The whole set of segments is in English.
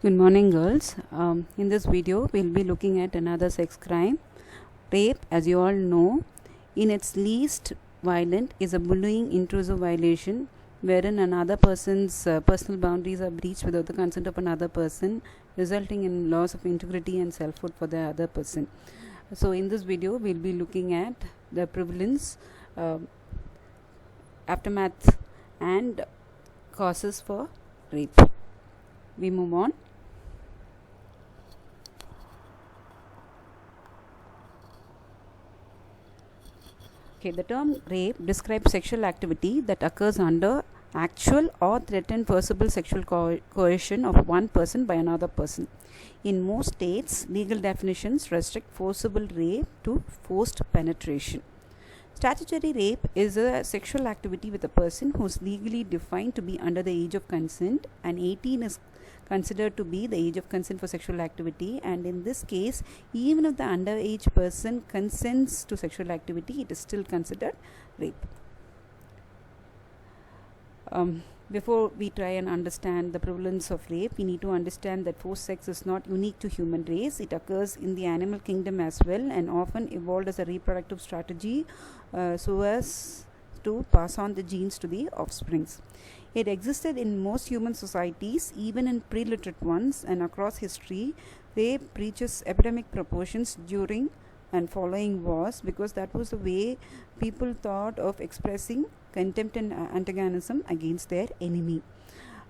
Good morning, girls. In this video, we'll be looking at another sex crime. Rape, as you all know, in its least violent, is a bullying intrusive violation wherein another person's personal boundaries are breached without the consent of another person, resulting in loss of integrity and selfhood for the other person. So, in this video, we'll be looking at the prevalence, aftermath, and causes for rape. We move on. Okay, the term rape describes sexual activity that occurs under actual or threatened forcible sexual coercion of one person by another person. In most states, legal definitions restrict forcible rape to forced penetration. Statutory rape is a sexual activity with a person who is legally defined to be under the age of consent, and 18 is considered to be the age of consent for sexual activity. And in this case, even if the underage person consents to sexual activity, it is still considered rape. Before we try and understand the prevalence of rape, we need to understand that forced sex is not unique to human race. It occurs in the animal kingdom as well, and often evolved as a reproductive strategy so as to pass on the genes to the offsprings. It existed in most human societies, even in pre-literate ones, and across history. Rape reaches epidemic proportions during and following wars, because that was the way people thought of expressing contempt and antagonism against their enemy.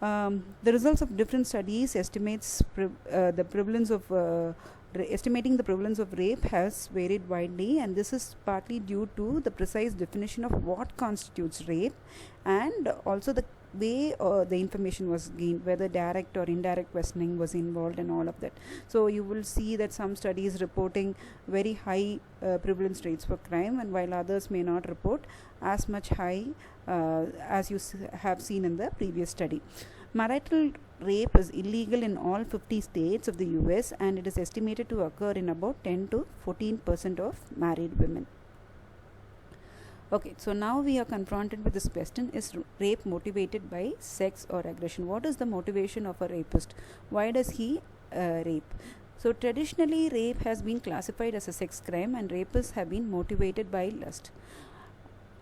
The results of different studies estimates the prevalence of estimating the prevalence of rape has varied widely, and this is partly due to the precise definition of what constitutes rape, and also the way the information was gained, whether direct or indirect questioning was involved, and all of that. So you will see that some studies reporting very high prevalence rates for crime, and while others may not report as much high as you have seen in the previous study. Marital rape is illegal in all 50 states of the US, and it is estimated to occur in about 10 to 14% of married women. Okay, so now we are confronted with this question: is rape motivated by sex or aggression? What is the motivation of a rapist? Why does he rape? So traditionally, rape has been classified as a sex crime, and rapists have been motivated by lust.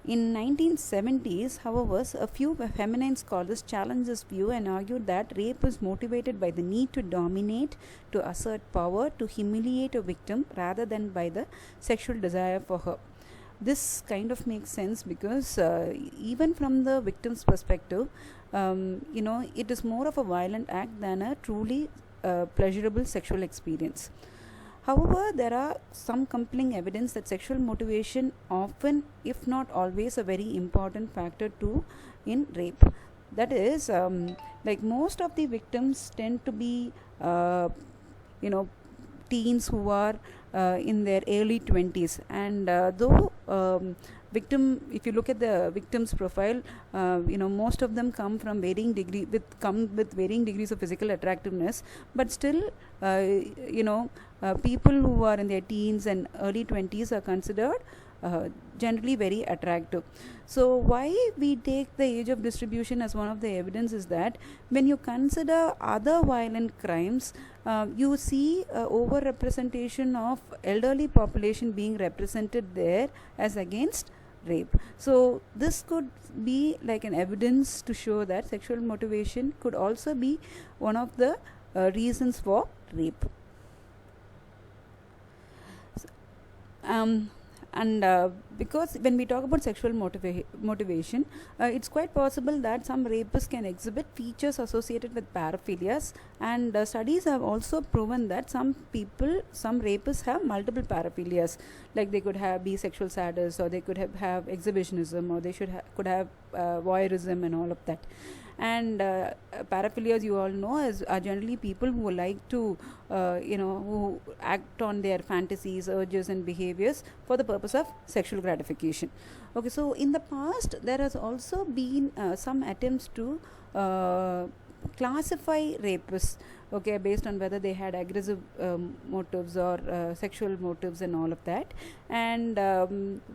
In 1970s, however, a few feminine scholars challenged this view and argued that rape is motivated by the need to dominate, to assert power, to humiliate a victim, rather than by the sexual desire for her. This kind of makes sense because even from the victim's perspective, it is more of a violent act than a truly pleasurable sexual experience. However, there are some compelling evidence that sexual motivation often, if not always, a very important factor too in rape. That is, like most of the victims tend to be, teens who are in their early 20s, and though victim, if you look at the victim's profile, most of them come from varying varying degrees of physical attractiveness, but still people who are in their teens and early 20s are considered generally very attractive. So why we take the age of distribution as one of the evidence is that when you consider other violent crimes, you see over representation of elderly population being represented there as against rape. So this could be like an evidence to show that sexual motivation could also be one of the reasons for rape. Because when we talk about sexual motivation, it's quite possible that some rapists can exhibit features associated with paraphilias, and studies have also proven that some rapists have multiple paraphilias, like they could have be sexual sadist, or they could have exhibitionism, or they could have voyeurism and all of that. And paraphilias, you all know, are generally people who like to who act on their fantasies, urges and behaviors for the purpose of sexual gratification. Okay, so in the past there has also been some attempts to classify rapists, okay, based on whether they had aggressive motives or sexual motives and all of that. And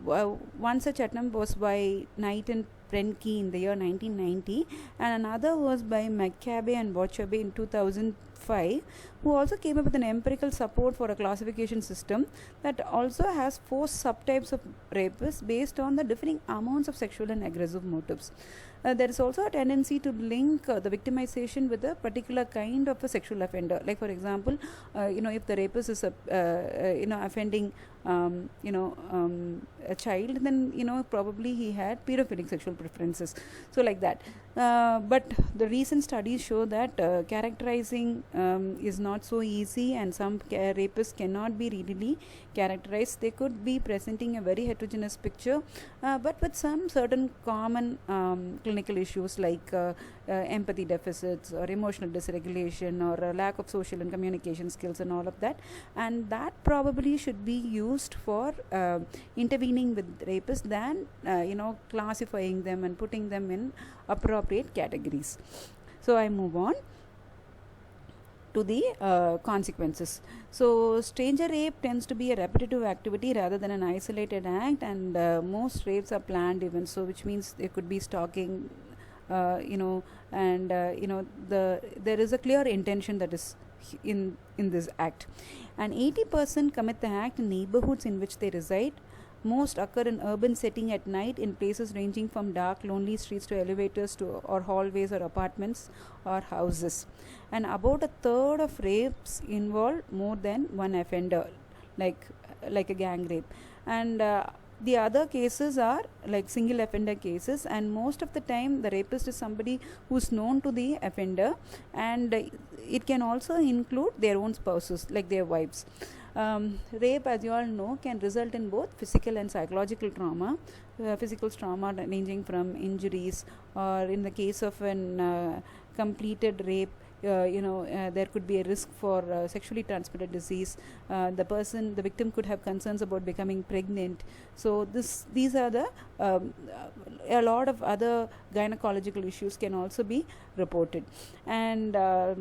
one such attempt was by Knight and Prenke in the year 1990, and another was by McCabe and Bochabe in 2005, who also came up with an empirical support for a classification system that also has 4 subtypes of rapists based on the differing amounts of sexual and aggressive motives. There is also a tendency to link the victimization with a particular kind of a sexual offender. Like, for example, if the rapist is offending a child, then probably he had pedophilic sexual preferences, so like that. But the recent studies show that characterizing is not so easy, and some rapists cannot be readily characterized. They could be presenting a very heterogeneous picture, but with some certain common clinical issues like empathy deficits or emotional dysregulation or lack of social and communication skills and all of that, and that probably should be used for intervening with rapists than classifying them and putting them in appropriate categories. So I move on to the consequences. So stranger rape tends to be a repetitive activity rather than an isolated act, and most rapes are planned events, so which means there could be stalking, there is a clear intention that is in this act, and 80% commit the act in neighborhoods in which they reside. Most occur in urban setting at night in places ranging from dark, lonely streets to elevators or hallways or apartments or houses. And about a third of rapes involve more than one offender, like a gang rape. And the other cases are like single offender cases, and most of the time the rapist is somebody who's known to the offender, and it can also include their own spouses, like their wives. Rape, as you all know, can result in both physical and psychological trauma. Physical trauma ranging from injuries, or in the case of an completed rape, there could be a risk for sexually transmitted disease. The victim could have concerns about becoming pregnant. So these are the a lot of other gynecological issues can also be reported, and a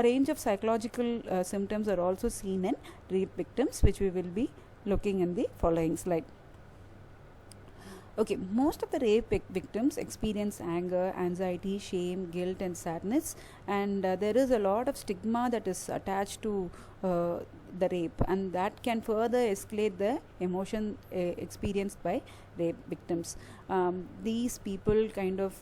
range of psychological symptoms are also seen in rape victims, which we will be looking in the following slide. Okay, most of the rape victims experience anger, anxiety, shame, guilt, and sadness, and there is a lot of stigma that is attached to the rape, and that can further escalate the emotion experienced by rape victims. These people kind of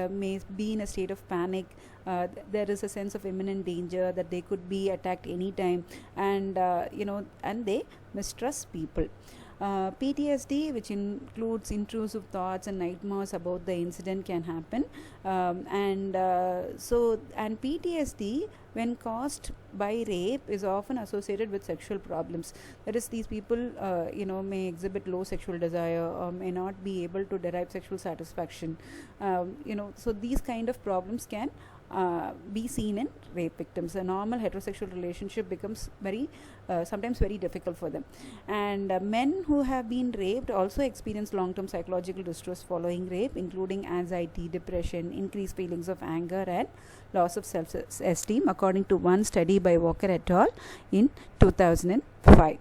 may be in a state of panic. There is a sense of imminent danger that they could be attacked anytime, and and they mistrust people. PTSD, which includes intrusive thoughts and nightmares about the incident, can happen, and PTSD, when caused by rape, is often associated with sexual problems. That is, these people may exhibit low sexual desire or may not be able to derive sexual satisfaction. So these kind of problems can be seen in rape victims. A normal heterosexual relationship becomes sometimes very difficult for them, and men who have been raped also experience long-term psychological distress following rape, including anxiety, depression, increased feelings of anger, and loss of self-esteem, according to one study by Walker et al. In 2005.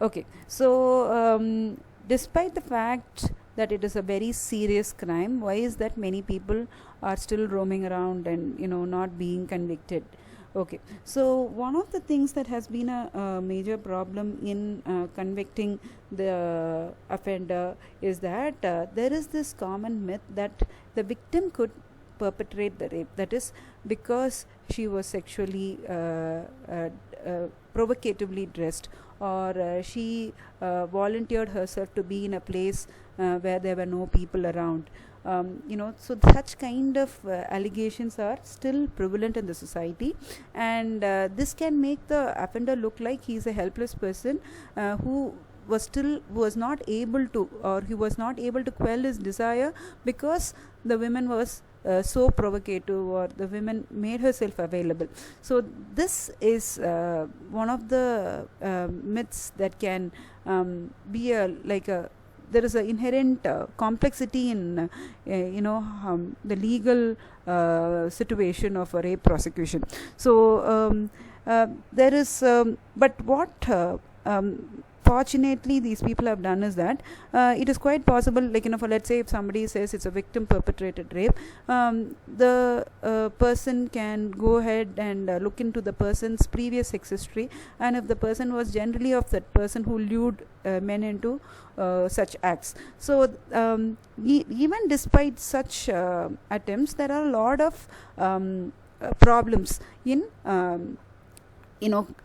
Okay, so despite the fact that it is a very serious crime, why is that many people are still roaming around and not being convicted? Okay, so one of the things that has been a major problem in convicting the offender is that there is this common myth that the victim could perpetrate the rape, that is because she was sexually provocatively dressed, or she volunteered herself to be in a place where there were no people around. So such kind of allegations are still prevalent in the society, and this can make the offender look like he is a helpless person who was not able to, or he was not able to quell his desire because the woman was so provocative, or the woman made herself available. So this is one of the myths that can be there is an inherent complexity in the legal situation of a rape prosecution. So there is but what fortunately these people have done is that it is quite possible, like, for, let's say, if somebody says it's a victim perpetrated rape, the person can go ahead and look into the person's previous sex history, and if the person was generally of that person who lured men into such acts. So even despite such attempts, there are a lot of problems in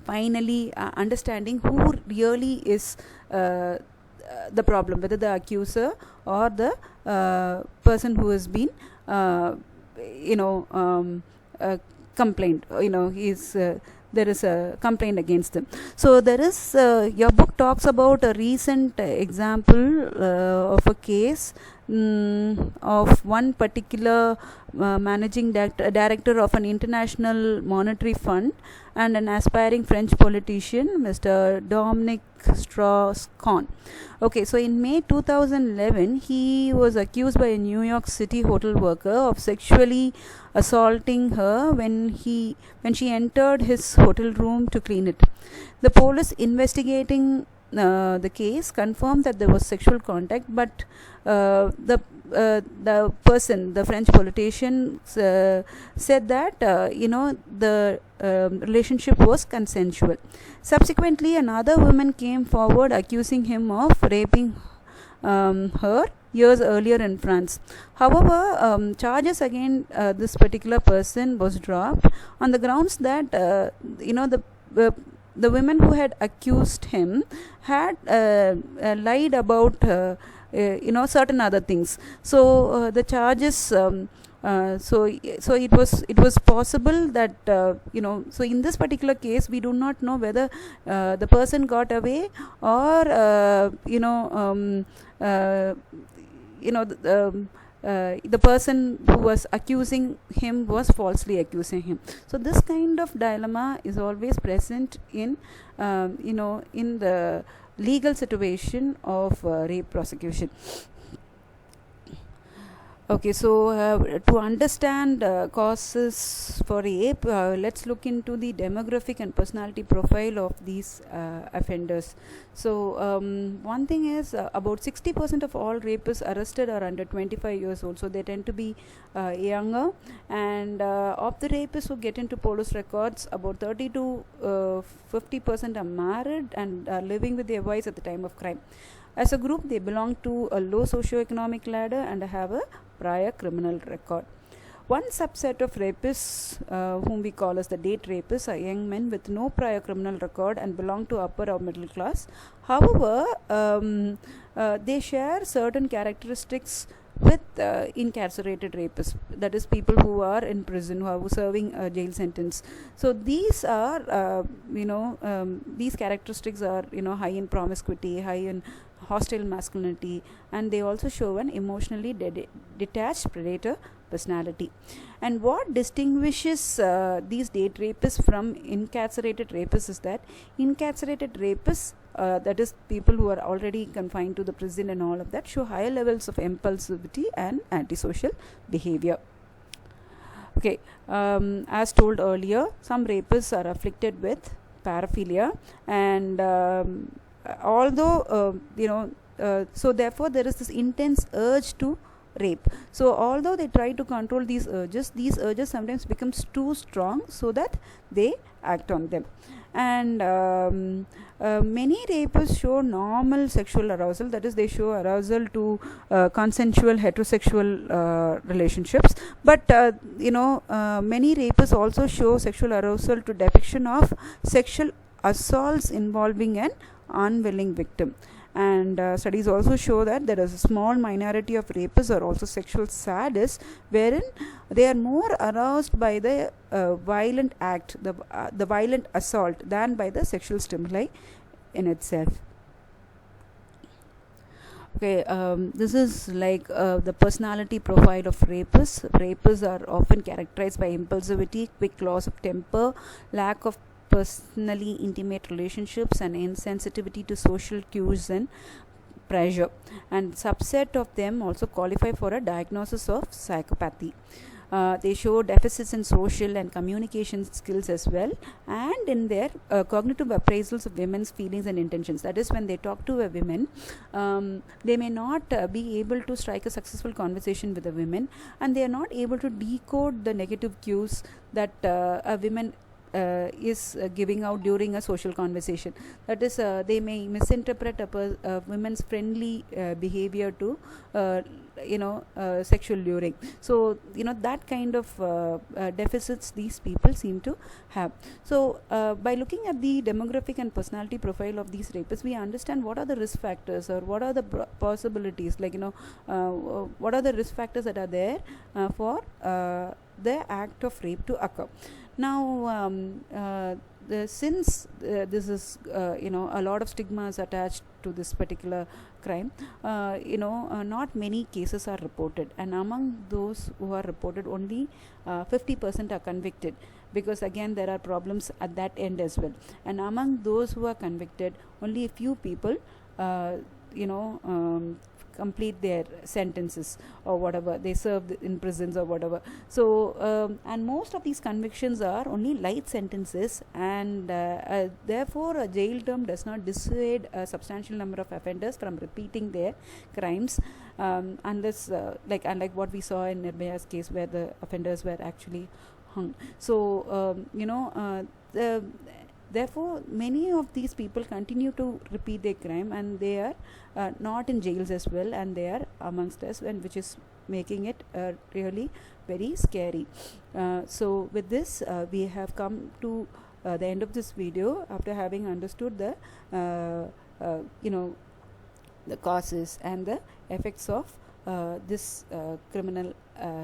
finally understanding who really is the problem, whether the accuser or the person who has been complained, there is a complaint against them. So there is your book talks about a recent example of a case of one particular managing director of an international monetary fund and an aspiring French politician, Mr. Dominic Strauss-Kahn. Okay, so in May 2011, he was accused by a New York City hotel worker of sexually assaulting her when she entered his hotel room to clean it. The police investigating the case confirmed that there was sexual contact, but the person, the French politician, said that the relationship was consensual. Subsequently, another woman came forward accusing him of raping her years earlier in France. However, charges against this particular person was dropped on the grounds that the women who had accused him had lied about certain other things. So the charges so it was possible that so in this particular case we do not know whether the person got away or the person who was accusing him was falsely accusing him. So this kind of dilemma is always present in in the legal situation of rape prosecution. Okay, so to understand causes for rape, let's look into the demographic and personality profile of these offenders. So one thing is about 60% of all rapists arrested are under 25 years old, so they tend to be younger, and of the rapists who get into police records, about 30 to 50% are married and are living with their wives at the time of crime. As a group, they belong to a low socioeconomic ladder and have a prior criminal record. One subset of rapists, whom we call as the date rapists, are young men with no prior criminal record and belong to upper or middle class. However, they share certain characteristics with incarcerated rapists, that is, people who are in prison, who are serving a jail sentence. So these are these characteristics are high in promiscuity, high in hostile masculinity, and they also show an emotionally detached predator personality. And what distinguishes these date rapists from incarcerated rapists is that incarcerated rapists, that is, people who are already confined to the prison and all of that, show higher levels of impulsivity and antisocial behavior. Okay, as told earlier, some rapists are afflicted with paraphilia, and although so therefore there is this intense urge to rape. So although they try to control these urges sometimes becomes too strong, so that they act on them. And many rapists show normal sexual arousal, that is, they show arousal to consensual heterosexual relationships, but many rapists also show sexual arousal to depiction of sexual assaults involving an unwilling victim. And studies also show that there is a small minority of rapists are also sexual sadists, wherein they are more aroused by the violent act, the violent assault, than by the sexual stimuli in itself. Okay, this is like the personality profile of rapists. Rapists are often characterized by impulsivity, quick loss of temper, lack of personally intimate relationships, and insensitivity to social cues and pressure. And subset of them also qualify for a diagnosis of psychopathy. They show deficits in social and communication skills as well, and in their cognitive appraisals of women's feelings and intentions. That is, when they talk to a woman, they may not be able to strike a successful conversation with a woman, and they are not able to decode the negative cues that a woman is giving out during a social conversation. That is, they may misinterpret a woman's friendly behavior to sexual luring. So that kind of deficits these people seem to have. So by looking at the demographic and personality profile of these rapists, we understand what are the risk factors, or what are the possibilities, like what are the risk factors that are there for the act of rape to occur. Now, since this is a lot of stigmas attached to this particular crime, not many cases are reported, and among those who are reported, only 50% are convicted, because again there are problems at that end as well. And among those who are convicted, only a few people complete their sentences, or whatever they serve in prisons or whatever. So and most of these convictions are only light sentences, and therefore a jail term does not dissuade a substantial number of offenders from repeating their crimes, unless unlike what we saw in Nirbaya's case, where the offenders were actually hung. So therefore many of these people continue to repeat their crime, and they are not in jails as well, and they are amongst us, and which is making it really very scary. So with this, we have come to the end of this video, after having understood the the causes and the effects of this criminal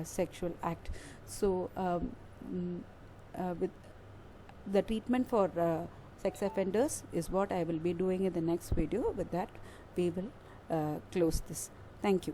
sexual act. So with the treatment for sex offenders is what I will be doing in the next video. With that, we will close this. Thank you.